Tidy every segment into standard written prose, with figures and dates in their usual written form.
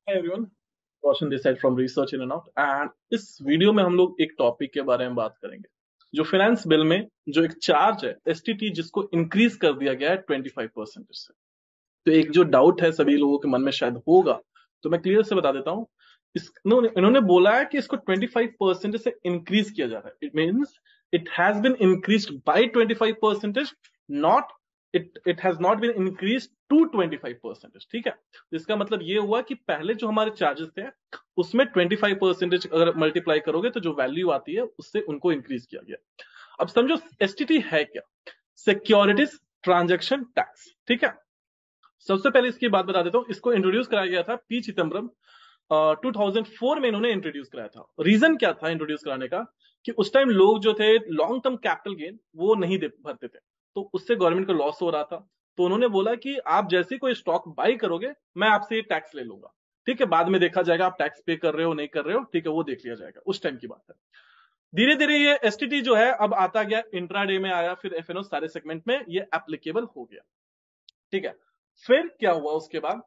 Hi everyone, Roshan this side from research in and out. And इस video में हम लोग एक टॉपिक के बारे में बात करेंगे जो फाइनेंस बिल में जो एक चार्ज है एसटीटी, जिसको इंक्रीज कर दिया गया है 25% से। तो एक जो डाउट है सभी लोगों के मन में शायद होगा, तो मैं क्लियर से बता देता हूँ। इन्होंने बोला है कि इसको 25% से इंक्रीज किया जा रहा है। It means it has been increase by 25%, not it has not been increase to 25%। ठीक है, इसका मतलब ये हुआ कि पहले जो हमारे चार्जेस थे उसमें 25% अगर मल्टीप्लाई करोगे तो जो वैल्यू आती है उससे उनको इंक्रीज किया गया। अब समझो एसटीटी है क्या? Securities transaction tax. ठीक है, सबसे पहले इसकी बात बता देता हूँ। इसको इंट्रोड्यूस कराया गया था पी चिदम्बरम, 2004 में इन्होंने इंट्रोड्यूस कराया था। रीजन क्या था इंट्रोड्यूस कराने का? कि उस टाइम लोग जो थे लॉन्ग टर्म कैपिटल गेन वो नहीं दे भरते थे, तो उससे गवर्नमेंट को लॉस हो रहा था। तो उन्होंने बोला कि आप जैसे कोई स्टॉक बाई करोगे मैं आपसे ये टैक्स ले लूंगा। ठीक है, बाद में देखा जाएगा आप टैक्स पे कर रहे हो नहीं कर रहे हो, ठीक है, वो देख लिया जाएगा। उस टाइम की बात है। धीरे धीरे ये एसटीटी जो है अब आता गया, इंट्राडे में आया, फिर एफएनओ, सारे सेगमेंट में ये एप्लीकेबल हो गया। ठीक है, फिर क्या हुआ उसके बाद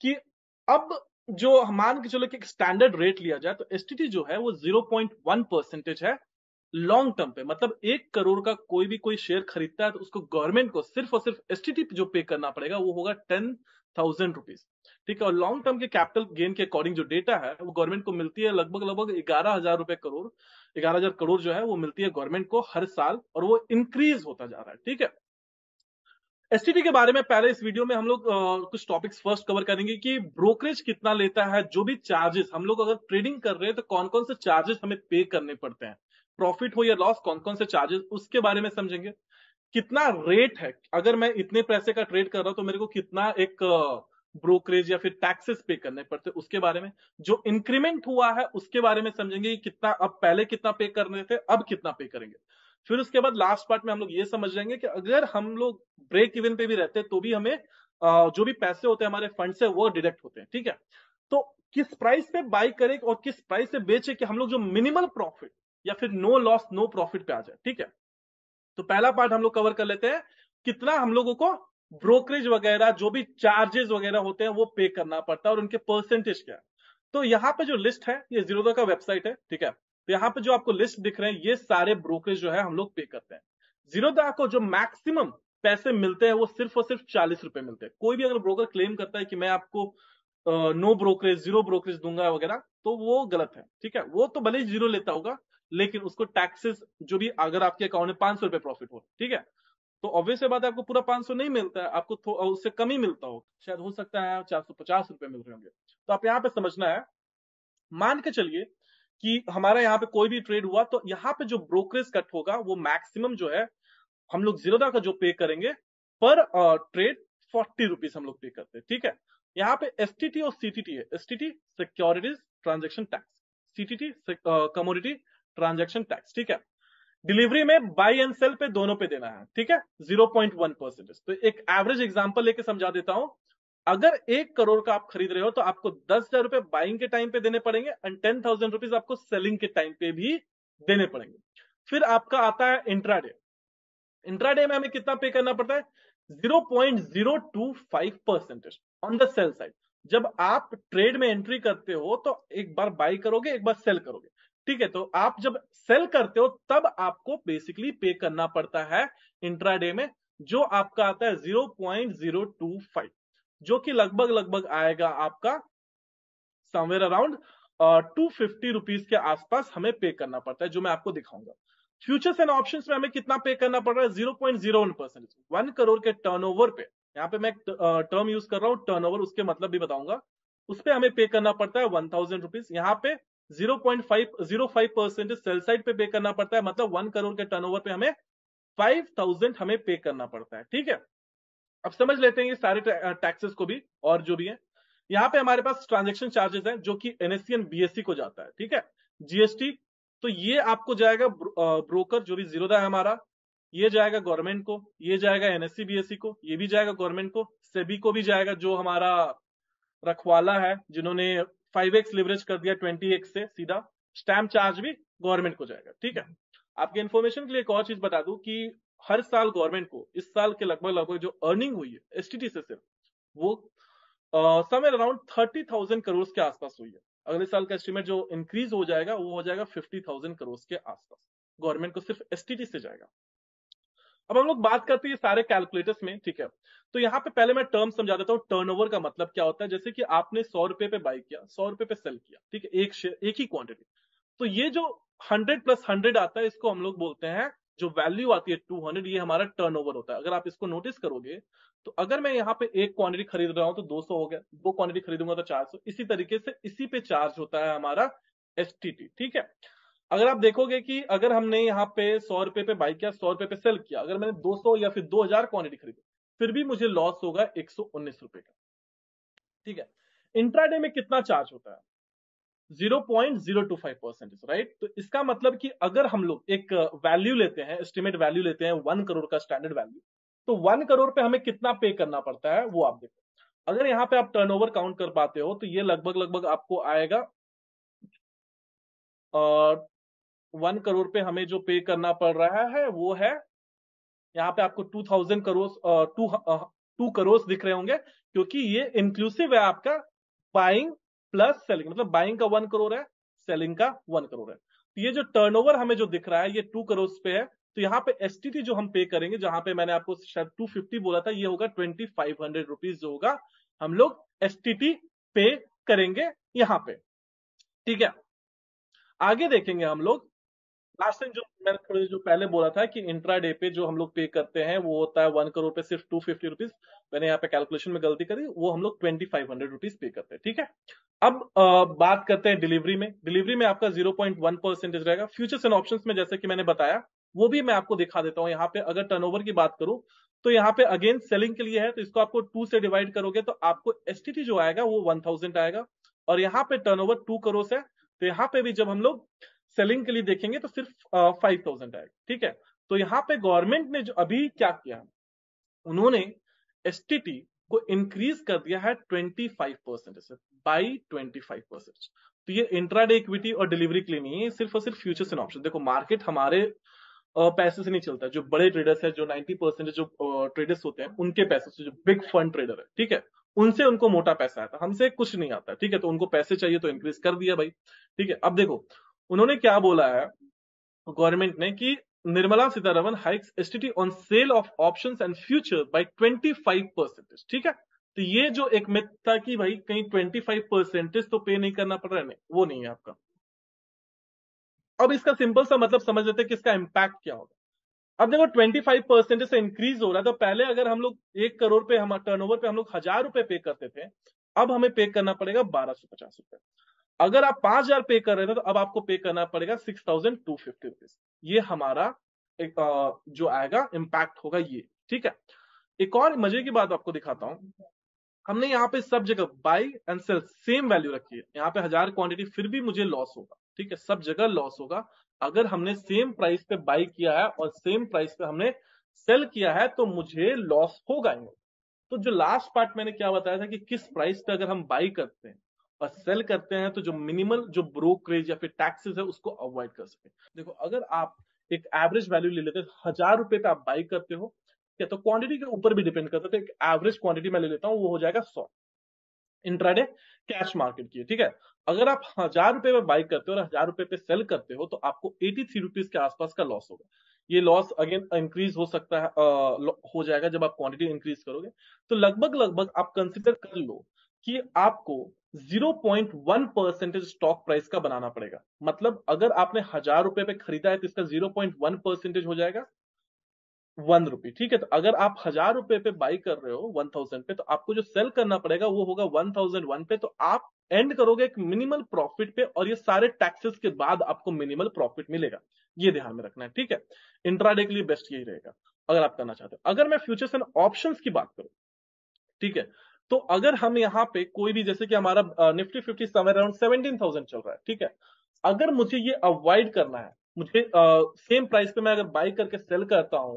कि अब जो मान के चलो कि एक स्टैंडर्ड रेट लिया जाए तो एसटीटी जो है वो 0.1% है लॉन्ग टर्म पे। मतलब 1 करोड़ का कोई भी कोई शेयर खरीदता है तो उसको गवर्नमेंट को सिर्फ और सिर्फ एसटीटी जो पे करना पड़ेगा वो होगा 10,000 रुपीज। ठीक है, और लॉन्ग टर्म के कैपिटल गेन के अकॉर्डिंग जो डेटा है वो गवर्नमेंट को मिलती है लगभग लगभग 11,000 रुपए करोड़। 11,000 करोड़ जो है वो मिलती है गवर्नमेंट को हर साल, और वो इंक्रीज होता जा रहा है। ठीक है, एसटीटी के बारे में पहले इस वीडियो में हम लोग कुछ टॉपिक्स फर्स्ट कवर करेंगे कि ब्रोकरेज कितना लेता है, जो भी चार्जेस हम लोग अगर ट्रेडिंग कर रहे हैं तो कौन कौन से चार्जेस हमें पे करने पड़ते हैं, प्रॉफिट हो या लॉस कौन कौन से चार्जेस, उसके बारे में समझेंगे। कितना रेट है, अगर मैं इतने पैसे का ट्रेड कर रहा हूं तो मेरे को कितना एक ब्रोकरेज या फिर टैक्सेस पे करने पड़ते हैं, उसके बारे में। जो इंक्रीमेंट हुआ है उसके बारे में समझेंगे कि कितना, अब पहले कितना पे करने थे अब कितना पे करेंगे। फिर उसके बाद लास्ट पार्ट में हम लोग ये समझ लेंगे कि अगर हम लोग ब्रेक इवन पे भी रहते हैं तो भी हमें जो भी पैसे होते हैं हमारे फंड से वो डिडक्ट होते हैं। ठीक है, तो किस प्राइस पे बाई करें और किस प्राइस से बेचे कि हम लोग जो मिनिमल प्रॉफिट या फिर नो लॉस नो प्रॉफिट पे आ जाए। ठीक है, तो पहला पार्ट हम लोग कवर कर लेते हैं, कितना हम लोगों को ब्रोकरेज वगैरह जो भी चार्जेस वगैरह होते हैं वो पे करना पड़ता है और उनके परसेंटेज क्या है। तो यहाँ पे जो लिस्ट है ये जीरोधा का वेबसाइट है। ठीक है, तो यहाँ पे जो आपको लिस्ट दिख रहे हैं ये सारे ब्रोकरेज जो है हम लोग पे करते हैं। जीरोधा को जो मैक्सिमम पैसे मिलते हैं वो सिर्फ और सिर्फ 40 रुपए मिलते हैं। कोई भी अगर ब्रोकर क्लेम करता है कि मैं आपको नो ब्रोकरेज, जीरो ब्रोकरेज दूंगा वगैरह, तो वो गलत है। ठीक है, वो तो भले ही जीरो लेता होगा लेकिन उसको टैक्सेस जो भी, अगर आपके अकाउंट में 500 रुपए प्रॉफिट हो, ठीक है, तो ऑब्वियस बात है आपको पूरा 500 नहीं मिलता है, आपको उससे कम ही मिलता हो, शायद हो सकता है 450 रुपए मिल रहे होंगे। तो आप यहाँ पे समझना है, मान के चलिए कि हमारा यहाँ पे कोई भी ट्रेड हुआ तो यहाँ पे जो ब्रोकरेज कट होगा वो मैक्सिमम जो है हम लोग जीरोधा का जो पे करेंगे पर ट्रेड 40 रुपीज हम लोग पे करते हैं। ठीक है, यहाँ पे एसटीटी और सीटीटी है। STT securities transaction tax, CTT commodity transaction tax. ठीक है, डिलीवरी में बाई एंड सेल पे दोनों पे देना है। ठीक है, 0.1%। तो एक एवरेज एग्जांपल लेके समझा देता हूं। अगर 1 करोड़ का आप खरीद रहे हो तो आपको 10,000 रुपए बाइंग के टाइम पे देने पड़ेंगे एंड 10,000 रुपीज आपको सेलिंग के टाइम पे भी देने पड़ेंगे। फिर आपका आता है इंट्राडे। इंट्राडे में हमें कितना पे करना पड़ता है? 0.025% ऑन द सेल साइड। जब आप ट्रेड में एंट्री करते हो तो एक बार बाई करोगे एक बार सेल करोगे। ठीक है, तो आप जब सेल करते हो तब आपको बेसिकली पे करना पड़ता है इंट्राडे में, जो आपका आता है 0.025, जो कि लगभग लगभग आएगा आपका समवेयर अराउंड 250 रुपीज के आसपास हमें पे करना पड़ता है, जो मैं आपको दिखाऊंगा। फ्यूचर्स एंड ऑप्शंस में हमें कितना पे करना पड़ रहा है? 0.01%। 1 करोड़ के टर्नओवर पे, यहाँ पे मैं टर्म यूज कर रहा हूँ टर्नओवर, उसके मतलब भी बताऊंगा। उस पे हमें पे करना पड़ता है 1,000 रुपीज। यहाँ पे 0.505% सेल साइड पे करना पड़ता है, मतलब 1 करोड़ के टर्नओवर पे हमें 5,000 हमें पे करना पड़ता है। ठीक है, अब समझ लेते हैं ये सारे टैक्सेस को भी और जो भी है। यहाँ पे हमारे पास ट्रांजेक्शन चार्जेस हैं जो कि एनएससी एंड बीएससी को जाता है। ठीक है, जीएसटी तो ये आपको जाएगा ब्रोकर जो भी जीरोधा है हमारा, ये जाएगा गवर्नमेंट को, ये जाएगा एनएससी बीएससी को, ये भी जाएगा गवर्नमेंट को, सेबी को भी जाएगा, जो हमारा रखवाला है जिन्होंने 5x लिवरेज कर दिया 20x से सीधा। स्टैंप चार्ज भी गवर्नमेंट को जाएगा। ठीक है, आपके इन्फॉर्मेशन के लिए एक और चीज बता दूं कि हर साल गवर्नमेंट को इस साल के लगभग लगभग जो अर्निंग हुई है एसटीटी से सिर्फ, वो समवेयर अराउंड 30,000 करोड़ के आसपास हुई है। अगले साल का एस्टिमेट जो इंक्रीज हो जाएगा वो हो जाएगा 50,000 करोड़ के आसपास, गवर्नमेंट को सिर्फ एसटीटी से जाएगा। अब हम लोग बात करते हैं सारे कैलकुलेटर्स में, ठीक है। तो यहाँ पे पहले मैं टर्म समझा देता हूँ, टर्नओवर का मतलब क्या होता है। जैसे कि आपने 100 रुपए पे बाई किया, 100 रुपए पे सेल किया, ठीक है, एक शेयर, एक ही क्वांटिटी। तो ये जो 100 + 100 आता है, इसको हम लोग बोलते हैं, जो वैल्यू आती है 200, ये हमारा टर्नओवर होता है। अगर आप इसको नोटिस करोगे तो अगर मैं यहाँ पे एक क्वांटिटी खरीद रहा हूं तो 200 हो गया, दो क्वांटिटी खरीदूंगा तो 400, इसी तरीके से इसी पे चार्ज होता है हमारा एसटीटी, ठीक है। अगर आप देखोगे कि अगर हमने यहाँ पे 100 रुपए पे बाई किया, 100 रुपए पे सेल किया, अगर मैंने 200 या फिर 2000 क्वांटिटी खरीदी, फिर भी मुझे लॉस होगा 119 रुपए का, ठीक है। इंट्राडे में कितना चार्ज होता है? 0.025%, राइट। तो इसका मतलब कि अगर हम लोग एक वैल्यू लेते हैं, एस्टिमेट वैल्यू लेते हैं 1 करोड़ का स्टैंडर्ड वैल्यू, तो 1 करोड़ पे हमें कितना पे करना पड़ता है वो आप देखो। अगर यहाँ पे आप टर्नओवर काउंट कर पाते हो तो ये लगभग लगभग आपको आएगा 1 करोड़ पे हमें जो पे करना पड़ रहा है वो है, यहाँ पे आपको 2000 करोड़, 2 करोड़ दिख रहे होंगे, क्योंकि ये इंक्लूसिव है आपका बाइंग प्लस सेलिंग, मतलब बाइंग का 1 करोड़ है, सेलिंग का 1 करोड़ है। तो ये जो टर्नओवर हमें जो दिख रहा है ये 2 करोड़ पे है। तो यहाँ पे एसटीटी जो हम पे करेंगे, जहां पे मैंने आपको शायद 250 बोला था, ये होगा 2500 रुपीज जो होगा हम लोग एसटीटी पे करेंगे यहाँ पे, ठीक है। आगे देखेंगे हम लोग, लास्ट टाइम जो मैंने थोड़ी जो पहले बोला था कि इंट्रा डे पे जो हम लोग पे करते हैं वो होता है 1 करोड़ पे सिर्फ 250 रुपीज। मैंने यहाँ पे कैलकुलेशन में गलती करी, वो हम लोग 2500 रुपीज पे करते हैं, ठीक है। अब बात करते हैं डिलीवरी में। डिलीवरी में आपका 0.1% रहेगा। फ्यूचर्स एंड ऑप्शंस में जैसे कि मैंने बताया, वो भी मैं आपको दिखा देता हूँ। यहाँ पे अगर टर्नओवर की बात करूं तो यहाँ पे अगेन सेलिंग के लिए है, तो इसको आपको 2 से डिवाइड करोगे तो आपको एसटीटी जो आएगा वो 1000 आएगा। और यहाँ पे टर्नओवर 2 करोड़ है, तो यहाँ पे भी जब हम लोग सेलिंग के लिए देखेंगे तो सिर्फ 5000 आएगा, ठीक है। तो यहाँ पे गवर्नमेंट ने जो अभी क्या किया, उन्होंने एसटीटी को इंक्रीज कर दिया है 25% से, बाई 25%। तो ये इंट्राडे इक्विटी और डिलीवरी के लिए नहीं है, सिर्फ और सिर्फ फ्यूचर्स एंड ऑप्शन। देखो मार्केट हमारे पैसे से नहीं चलता है। जो बड़े ट्रेडर्स है, जो 90% जो ट्रेडर्स होते हैं, उनके पैसे से, जो बिग फंड ट्रेडर है, ठीक है, उनसे उनको मोटा पैसा आता है, हमसे कुछ नहीं आता, ठीक है। तो उनको पैसे चाहिए तो इंक्रीज कर दिया भाई, ठीक है। अब देखो उन्होंने क्या बोला है गवर्नमेंट ने कि Nirmala Sitharaman hikes STT on sale of options and future by 25%, ठीक है। तो ये जो एक मिथ था कि भाई कहीं 25% तो पे नहीं करना पड़ रहा है, नहीं, वो नहीं है आपका। अब इसका सिंपल सा मतलब समझ लेते हैं कि इसका इम्पैक्ट क्या होगा। अब देखो 25% से इंक्रीज हो रहा है, तो पहले अगर हम लोग 1 करोड़ पे हम टर्नओवर पे हम लोग 1000 रुपए पे करते थे, अब हमें पे करना पड़ेगा 1250 रुपए। अगर आप 5000 पे कर रहे थे तो अब आपको पे करना पड़ेगा 6250 रुपीज। ये हमारा एक जो आएगा इम्पैक्ट होगा ये, ठीक है। एक और मजे की बात आपको दिखाता हूं। हमने यहाँ पे सब जगह buy and sell same value रखी है। यहाँ पे 1000 क्वांटिटी, फिर भी मुझे लॉस होगा, ठीक है, सब जगह लॉस होगा। अगर हमने सेम प्राइस पे बाई किया है और सेम प्राइस पे हमने सेल किया है तो मुझे लॉस होगा ही। तो जो लास्ट पार्ट मैंने क्या बताया था कि किस प्राइस पे अगर हम बाई करते हैं और सेल करते हैं तो जो मिनिमल जो ब्रोकरेज या फिर टैक्सेस है उसको अवॉइड कर सके। देखो अगर आप एक एवरेज वैल्यू ले लेते हैं, 1000 रुपए पे आप बाई करते हो, ठीक है, तो क्वांटिटी के ऊपर भी डिपेंड करता है। तो एक एवरेज क्वांटिटी मैं ले लेता हूं, वो हो जाएगा 100 इंट्राडे कैश मार्केट की, ठीक है। अगर आप 1000 रुपए में बाई करते हो और 1000 रुपए पे सेल करते हो तो आपको 83 रुपीज के आसपास का लॉस होगा। ये लॉस अगेन इंक्रीज हो सकता है, हो जाएगा जब आप क्वांटिटी इंक्रीज करोगे। तो लगभग लगभग आप कंसिडर कर लो कि आपको 0.1% स्टॉक प्राइस का बनाना पड़ेगा। मतलब अगर आपने 1000 रुपए पे खरीदा है तो इसका 0.1% हो जाएगा 1 रुपी, ठीक है। तो अगर आप 1000 रुपए पे बाई कर रहे हो 1000 पे, तो आपको जो सेल करना पड़ेगा वो होगा 1001 पे। तो आप एंड करोगे एक मिनिमल प्रॉफिट पे, और ये सारे टैक्सेस के बाद आपको मिनिमल प्रॉफिट मिलेगा। ये ध्यान में रखना है, ठीक है। इंट्राडे के लिए बेस्ट यही रहेगा अगर आप करना चाहते हो। अगर मैं फ्यूचर्स एंड ऑप्शंस की बात करूं, ठीक है, तो अगर हम यहाँ पे कोई भी, जैसे कि हमारा निफ्टी 50 समवेयर अराउंड 17,000 चल रहा है, ठीक है। अगर मुझे ये अवॉइड करना है, मुझे सेम प्राइस पे मैं अगर बाई करके सेल करता हूं,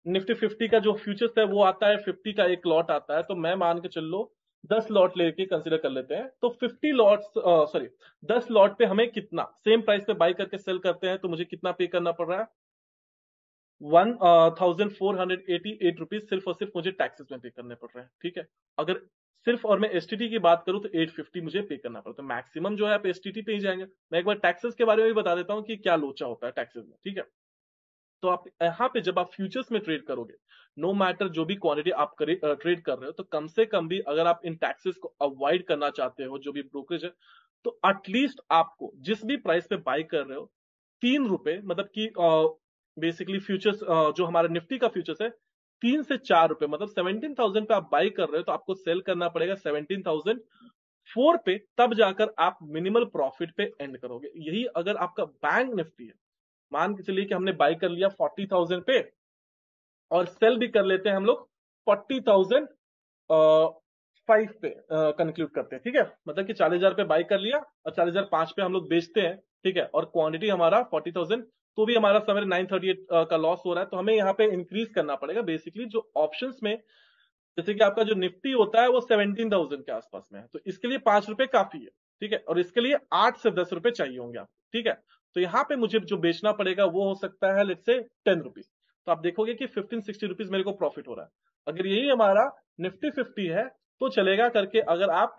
निफ्टी 50 का जो फ्यूचर्स है वो आता है 50 का एक लॉट आता है, तो मैं मान के चल लो 10 लॉट लेके कंसीडर कर लेते हैं, तो 50 लॉट्स, सॉरी 10 लॉट पे हमें कितना, सेम प्राइस पे बाई करके सेल करते हैं तो मुझे कितना पे करना पड़ रहा है, ₹1488 सिर्फ और सिर्फ मुझे टैक्सेस में पे करने पड़ रहे हैं, ठीक है। अगर सिर्फ और मैं एसटीटी की बात करूं तो 850 मुझे पे करना पड़ता है। मैक्सिमम जो है आप एसटीटी पे ही जाएंगे। मैं एक बार टैक्सेस के बारे में भी बता देता हूं कि क्या लोचा होता है टैक्सेस में, ठीक है। तो आप यहाँ पे जब आप फ्यूचर्स में ट्रेड करोगे, नो मैटर जो भी क्वांटिटी आप ट्रेड कर रहे हो, तो कम से कम भी अगर आप इन टैक्सेस को अवॉइड करना चाहते हो, जो भी ब्रोकरेज है, तो एटलीस्ट आपको जिस भी प्राइस पे बाई कर रहे हो, ₹3, मतलब कि बेसिकली फ्यूचर्स जो हमारा निफ्टी का फ्यूचर्स है, ₹3 से ₹4, मतलब 17,000 पे आप बाई कर रहे हो, तो आपको सेल करना पड़ेगा 17,004 पे, तब जाकर आप मिनिमल प्रॉफिट पे एंड करोगे। यही अगर आपका बैंक निफ्टी है, मान के चलिए कि हमने बाई कर लिया 40,000 पे और सेल भी कर लेते हैं हम लोग 40,005 पे, कंक्लूड करते हैं, ठीक है। मतलब कि 40,000 पे बाई कर लिया और 40,005 पे हम लोग बेचते हैं, ठीक है। और क्वांटिटी हमारा 40,000, तो भी हमारा समय 938 का लॉस हो रहा है। तो हमें यहाँ पे इंक्रीज करना पड़ेगा। बेसिकली जो ऑप्शंस में, जैसे कि आपका जो निफ्टी होता है वो 17,000 के आसपास में है, तो इसके लिए ₹5 काफी है, ठीक है। और इसके लिए 8 से 10 रुपए चाहिए होंगे आपको, ठीक है। तो यहाँ पे मुझे जो बेचना पड़ेगा वो हो सकता है लेट्स से ₹10। तो आप देखोगे कि 15-16 रुपीज मेरे को प्रॉफिट हो रहा है। अगर यही हमारा निफ्टी 50 है तो चलेगा करके, अगर आप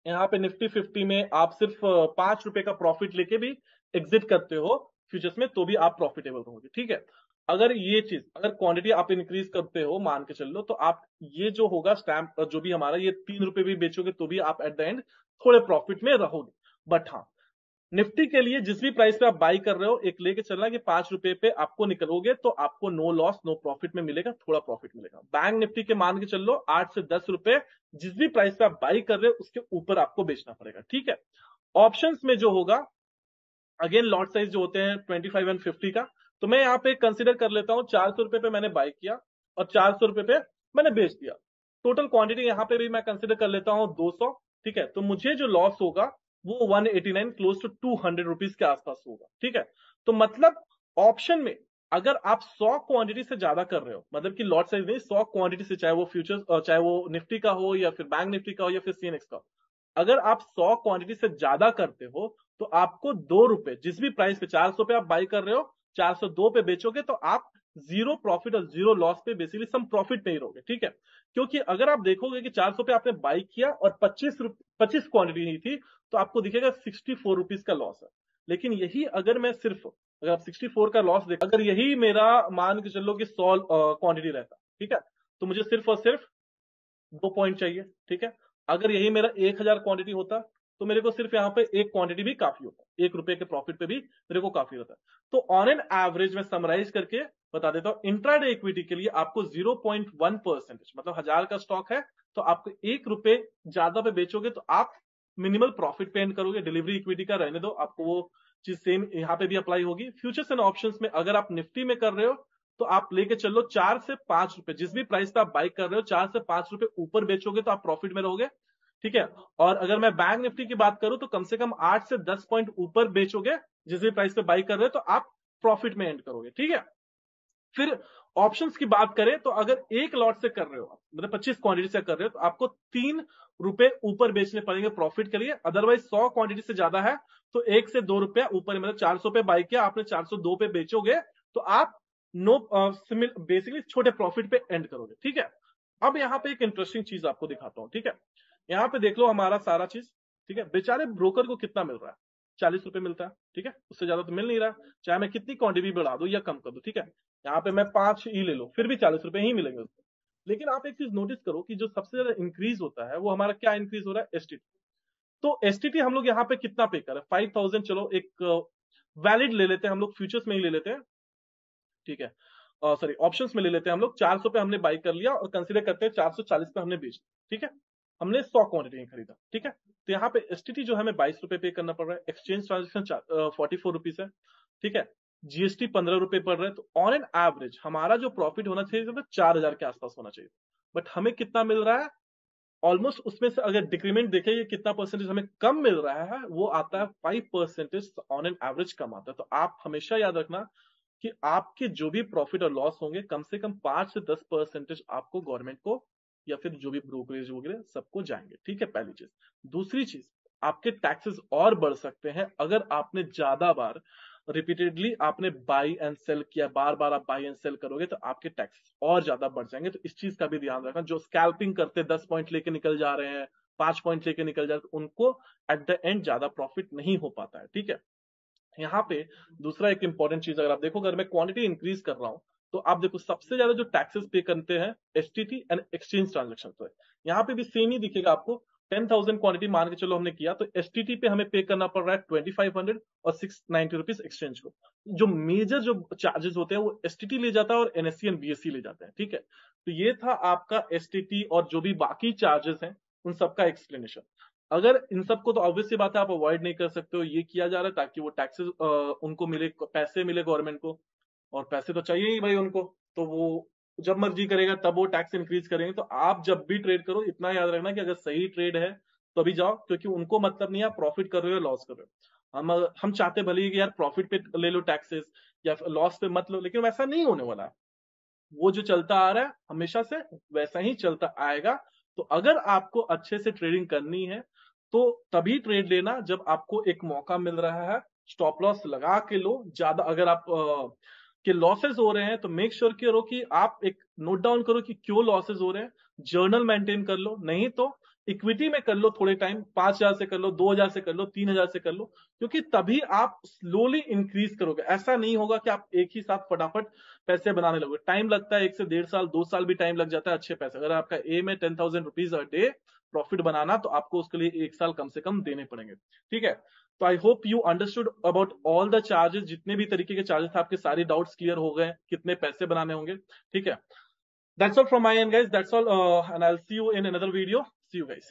यहाँ पे निफ्टी 50 में आप सिर्फ ₹5 का प्रॉफिट लेके भी एग्जिट करते हो फ्यूचर्स में, तो भी आप प्रॉफिटेबल रहोगे, ठीक है। अगर ये चीज, अगर क्वांटिटी आप इंक्रीज करते हो, मान के चल लो, तो आप ये जो होगा स्टैम्प जो भी हमारा, ये ₹3 भी बेचोगे तो भी आप एट द एंड थोड़े प्रॉफिट में रहोगे। बट हाँ, निफ्टी के लिए जिस भी प्राइस पे आप बाई कर रहे हो, एक लेके चलना कि ₹5 पे आपको निकलोगे तो आपको नो लॉस नो प्रॉफिट में मिलेगा, थोड़ा प्रॉफिट मिलेगा। बैंक निफ्टी के मान के चल लो 8 से 10 रुपए जिस भी प्राइस पे आप बाई कर रहे हो उसके ऊपर आपको बेचना पड़ेगा, ठीक है। ऑप्शंस में जो होगा, अगेन लॉट साइज जो होते हैं 25 एंड 50 का, तो मैं यहाँ पे कंसिडर कर लेता हूँ ₹400 पे मैंने बाई किया और ₹400 पे मैंने बेच दिया। टोटल क्वांटिटी यहाँ पे भी मैं कंसिडर कर लेता हूँ 200, ठीक है। तो मुझे जो लॉस होगा वो 189 क्लोज टू ₹200 के आसपास होगा, ठीक है। तो मतलब ऑप्शन में अगर आप 100 क्वांटिटी से ज्यादा कर रहे हो, मतलब कि लॉट साइज नहीं, 100 क्वांटिटी से, चाहे वो फ्यूचर्स, चाहे वो निफ्टी का हो या फिर बैंक निफ्टी का हो या फिर सीएनएक्स का, अगर आप 100 क्वांटिटी से ज्यादा करते हो तो आपको ₹2, जिस भी प्राइस पे 400 पे आप बाई कर रहे हो, 402 पे बेचोगे तो आप जीरो प्रॉफिट और जीरो लॉस पे, बेसिकली सम प्रॉफिट पे ही रहोगे, ठीक है। क्योंकि अगर आप देखोगे कि 400 पे आपने बाई किया और 25 क्वांटिटी नहीं थी, तो आपको दिखेगा ₹64 का लॉस है। लेकिन यही अगर मैं सिर्फ, अगर आप 64 का लॉस देख, अगर यही मेरा मान के चलो कि 100 क्वांटिटी रहता, ठीक है, तो मुझे सिर्फ और सिर्फ 2 पॉइंट चाहिए, ठीक है। अगर यही मेरा 1,000 क्वांटिटी होता तो मेरे को सिर्फ यहाँ पे एक क्वांटिटी भी काफी होता, ₹1 के प्रॉफिट पे भी मेरे को काफी होता। तो ऑन एन एवरेज में समराइज करके बता देता हूँ, इंट्राडे इक्विटी के लिए आपको 0.1%, मतलब 1,000 का स्टॉक है तो आपको ₹1 ज्यादा पे बेचोगे तो आप मिनिमल प्रॉफिट पे एंड करोगे। डिलीवरी इक्विटी का रहने दो, आपको वो चीज सेम यहाँ पे भी अप्लाई होगी। फ्यूचर्स एंड ऑप्शंस में अगर आप निफ्टी में कर रहे हो तो आप लेके चलो ₹4 से ₹5, जिस भी प्राइस पे आप बाई कर रहे हो, ₹4 से ₹5 ऊपर बेचोगे तो आप प्रॉफिट में रहोगे, ठीक है। और अगर मैं बैंक निफ्टी की बात करूं तो कम से कम 8 से 10 पॉइंट ऊपर बेचोगे, जिस भी प्राइस पे बाई कर रहे हो, तो आप प्रॉफिट में एंड करोगे, ठीक है। फिर ऑप्शंस की बात करें तो अगर एक लॉट से कर रहे हो, मतलब 25 क्वांटिटी से कर रहे हो, तो आपको ₹3 ऊपर बेचने पड़ेंगे प्रॉफिट के लिए। अदरवाइज 100 क्वांटिटी से ज्यादा है तो ₹1 से ₹2 ऊपर, मतलब 400 पे बाई किया आपने, 402 पे बेचोगे तो आप नो बेसिकली छोटे प्रॉफिट पे एंड करोगे, ठीक है। अब यहाँ पे एक इंटरेस्टिंग चीज आपको दिखाता हूँ, ठीक है। यहाँ पे देख लो हमारा सारा चीज, ठीक है। बेचारे ब्रोकर को कितना मिल रहा है? ₹40 मिलता है, ठीक है। उससे ज्यादा तो मिल नहीं रहा, चाहे मैं कितनी क्वांटिटी बढ़ा दूं या कम कर दूं, ठीक है। यहाँ पे मैं 5 ई ले लो फिर भी ₹40 ही मिलेंगे उसको। लेकिन आप एक चीज नोटिस करो कि जो सबसे ज्यादा इंक्रीज होता है वो हमारा क्या इंक्रीज हो रहा है? एसटीटी। तो एसटीटी हम लोग यहाँ पे कितना पे कर रहे हैं? 5,000। चलो एक वैलिड ले लेते हैं हम लोग, फ्यूचर्स में ही ले लेते हैं, ठीक है। सॉरी, ऑप्शंस में ले लेते हैं हम लोग। 400 पे हमने बाई कर लिया और कंसीडर करते हैं 440 पे हमने बेच दिया, ठीक है। हमने 100 क्वांटिटी खरीदा, ठीक है। तो यहाँ पे एसटीटी जो हमें ₹22 पे करना पड़ रहा है। एक्सचेंज ट्रांजेक्शन 44 रुपीज है, ठीक है। जीएसटी ₹15 पड़ रहा है। तो ऑन एन एवरेज हमारा जो प्रॉफिट होना चाहिए तो 4,000 के आसपास होना चाहिए। बट हमें कितना मिल रहा है? ऑलमोस्ट उसमें से अगर डिक्रीमेंट देखें, ये कितना परसेंटेज हमें कम मिल रहा है, वो आता है 5% ऑन एन एवरेज कम आता है। तो आप हमेशा याद रखना कि आपके जो भी प्रॉफिट और लॉस होंगे, कम से कम 5 से 10% आपको गवर्नमेंट को या फिर जो भी ब्रोकरेज वगैरह सबको जाएंगे, ठीक है। पहली चीज। दूसरी चीज, आपके टैक्सेस और बढ़ सकते हैं अगर आपने ज्यादा बार रिपीटेडली आपने बाई एंड सेल किया, बार बार आप बाई एंड सेल करोगे तो आपके टैक्स और ज्यादा बढ़ जाएंगे। तो इस चीज का भी ध्यान रखना। जो स्कैल्पिंग करते 10 पॉइंट लेके निकल जा रहे हैं, 5 पॉइंट लेके निकल जा रहे हैं, तो उनको एट द एंड ज्यादा प्रॉफिट नहीं हो पाता है। ठीक है, यहाँ पे दूसरा एक इंपॉर्टेंट चीज अगर आप देखो, अगर मैं क्वांटिटी इंक्रीज कर रहा हूं तो आप देखो सबसे ज्यादा जो टैक्सेस पे करते हैं एसटीटी एंड एक्सचेंज ट्रांजेक्शन पे। यहाँ पे भी सेम ही दिखेगा आपको। 10,000 क्वांटिटी मान के चलो हमने किया, तो एसटीटी पे हमें पे करना पड़ रहा है 2500 और 690 रुपीज एक्सचेंज को। जो मेजर जो चार्जेस होते हैं वो एसटीटी ले जाता है और एनएससी एंड बीएससी ले जाते हैं। ठीक है, तो ये था आपका एसटीटी और जो भी बाकी चार्जेस हैं उन सबका एक्सप्लेनेशन। अगर इन सबको, तो ऑब्वियसली बात है आप अवॉइड नहीं कर सकते हो, ये किया जा रहा है ताकि वो टैक्सेस उनको मिले, पैसे मिले गवर्नमेंट को, और पैसे तो चाहिए ही भाई उनको। तो वो जब मर्जी करेगा तब वो टैक्स इंक्रीज करेंगे। तो आप जब भी ट्रेड करो इतना याद रखना कि अगर सही ट्रेड है तो अभी जाओ, क्योंकि उनको मतलब नहीं है आप प्रॉफिट कर रहे हो या लॉस कर रहे हो। हम चाहते भले ही कि यार प्रॉफिट पे ले लो टैक्सेस या लॉस पे मत लो, लेकिन वैसा नहीं होने वाला है। वो जो चलता आ रहा है हमेशा से वैसा ही चलता आएगा। तो अगर आपको अच्छे से ट्रेडिंग करनी है तो तभी ट्रेड लेना जब आपको एक मौका मिल रहा है। स्टॉप लॉस लगा के लो। ज्यादा अगर आप के लॉसेस हो रहे हैं तो मेक श्योर करो कि आप एक नोट डाउन करो कि क्यों लॉसेस हो रहे हैं, जर्नल मेंटेन कर लो। नहीं तो इक्विटी में कर लो थोड़े टाइम, 5,000 से कर लो, 2,000 से कर लो, 3,000 से कर लो, क्योंकि तभी आप स्लोली इंक्रीज करोगे। ऐसा नहीं होगा कि आप एक ही साथ फटाफट पैसे बनाने लगोगे। टाइम लगता है, 1 से 1.5 साल, 2 साल भी टाइम लग जाता है अच्छे पैसे। अगर आपका एम है 10,000 रुपीज अ डे प्रॉफिट बनाना, तो आपको उसके लिए 1 साल कम से कम देने पड़ेंगे। ठीक है, तो I hope you understood about all the charges. जितने भी तरीके के चार्जेस थे आपके सारे डाउट्स क्लियर हो गए, कितने पैसे बनाने होंगे। ठीक है, that's all from my end guys, that's all, and I will see you in another video. See you guys.